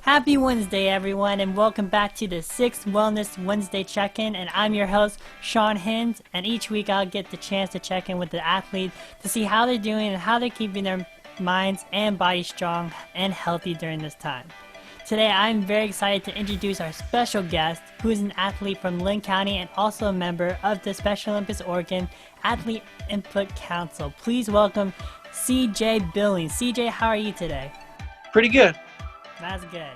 Happy Wednesday, everyone, and welcome back to the 6th Wellness Wednesday check-in. And I'm your host, Shawn Hinz, and each week I'll get the chance to check in with the athlete to see how they're doing and how they're keeping their minds and bodies strong and healthy during this time. Today, I'm very excited to introduce our special guest, who is an athlete from Linn County and also a member of the Special Olympics Oregon Athlete Input Council. Please welcome CJ Billings. CJ, how are you today? Pretty good. That's good.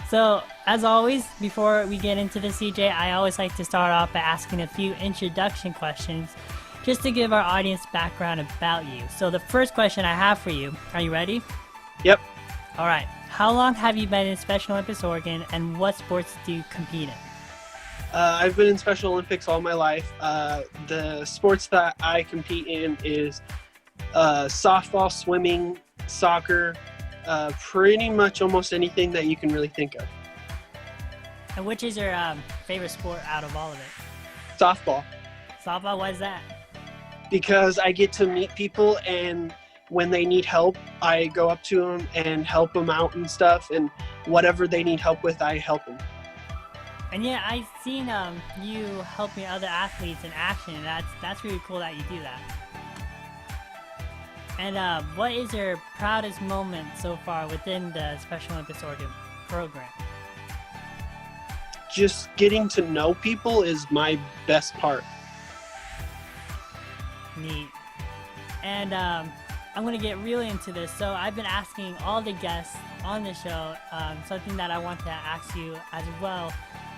So, as always, before we get into the CJ, I always like to start off by asking a few introduction questions just to give our audience background about you. So the first question I have for you, are you ready? Yep. All right. How long have you been in Special Olympics Oregon, and what sports do you compete in? I've been in Special Olympics all my life. The sports that I compete in is softball, swimming, soccer, pretty much almost anything that you can really think of. And which is your favorite sport out of all of it? Softball. Softball, why is that? Because I get to meet people, and when they need help, I go up to them and help them out and stuff, and whatever they need help with, I help them. And yeah, I've seen you helping other athletes in action, and that's really cool that you do that. And what is your proudest moment so far within the Special Olympics Oregon program? Just getting to know people is my best part. Neat. And I'm going to get really into this. So I've been asking all the guests on the show something that I want to ask you as well.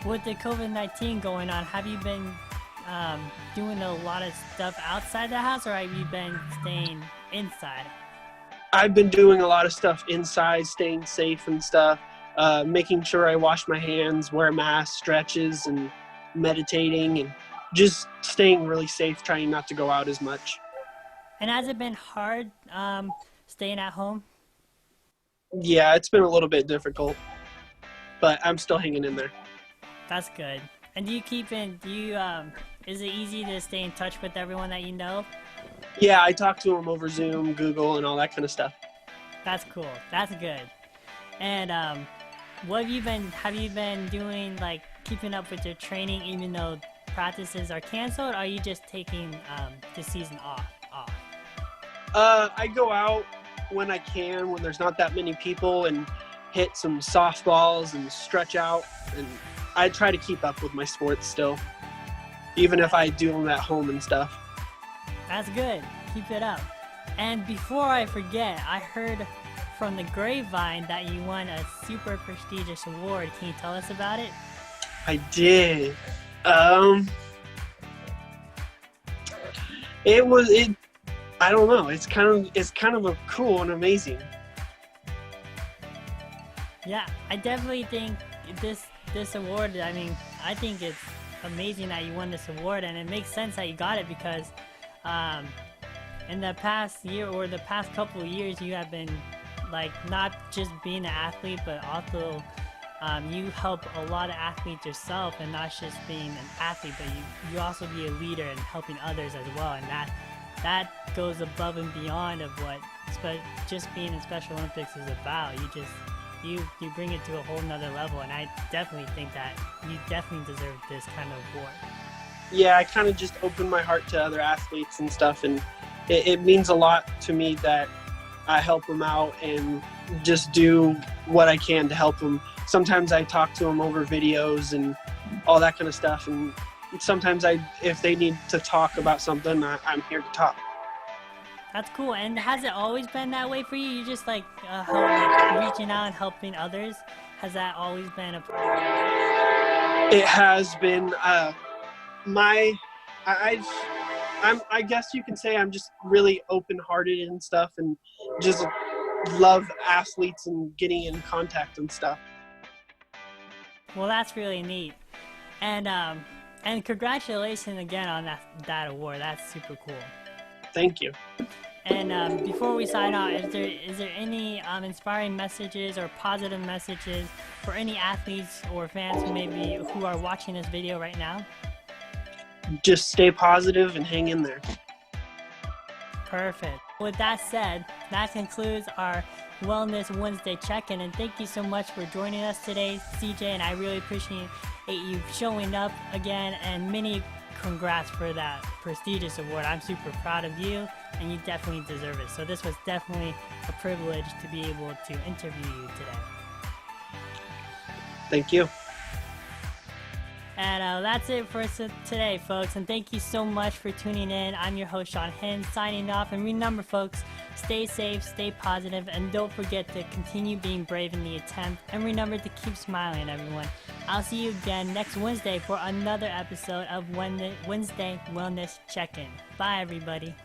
With the COVID-19 going on, have you been doing a lot of stuff outside the house, or have you been staying inside? I've been doing a lot of stuff inside, staying safe and stuff, making sure I wash my hands, wear masks, stretches, and meditating, and just staying really safe, trying not to go out as much. And has it been hard staying at home? Yeah, it's been a little bit difficult, but I'm still hanging in there. That's good. And is it easy to stay in touch with everyone that you know? Yeah, I talk to them over Zoom, Google, and all that kind of stuff. That's cool. That's good. And what have you been doing, like keeping up with your training even though practices are canceled, or are you just taking the season off? I go out when I can, when there's not that many people, and hit some softballs and stretch out, and I try to keep up with my sports still, even if I do them at home and stuff. That's good. Keep it up. And before I forget, I heard from the grapevine that you won a super prestigious award. Can you tell us about it? I did. I don't know. It's kind of a cool and amazing. Yeah, I definitely think this award, I think it's amazing that you won this award, and it makes sense that you got it because in the past year or the past couple of years, you have been like not just being an athlete, but also you help a lot of athletes yourself, and not just being an athlete, but you also be a leader and helping others as well, and that goes above and beyond of what just being in Special Olympics is about. You bring it to a whole nother level, and I definitely think that you definitely deserve this kind of award. Yeah, I kind of just open my heart to other athletes and stuff, and it means a lot to me that I help them out and just do what I can to help them. Sometimes I talk to them over videos and all that kind of stuff, and sometimes if they need to talk about something, I'm here to talk. That's cool. And has it always been that way for you? You just like reaching out and helping others? Has that always been a part of your life? It has been. I guess you can say I'm just really open-hearted and stuff, and just love athletes and getting in contact and stuff. Well, that's really neat. And congratulations again on that award. That's super cool. Thank you. And before we sign off, is there any inspiring messages or positive messages for any athletes or fans who are watching this video right now? Just stay positive and hang in there. Perfect. With that said, that concludes our Wellness Wednesday check-in. And thank you so much for joining us today, CJ, and I really appreciate you showing up again, and many congrats for that prestigious award. I'm super proud of you, and you definitely deserve it. So this was definitely a privilege to be able to interview you today. Thank you. And that's it for today, folks. And thank you so much for tuning in. I'm your host, Shawn Hinz, signing off. And remember, folks, stay safe, stay positive, and don't forget to continue being brave in the attempt. And remember to keep smiling, everyone. I'll see you again next Wednesday for another episode of Wednesday Wellness Check-In. Bye, everybody.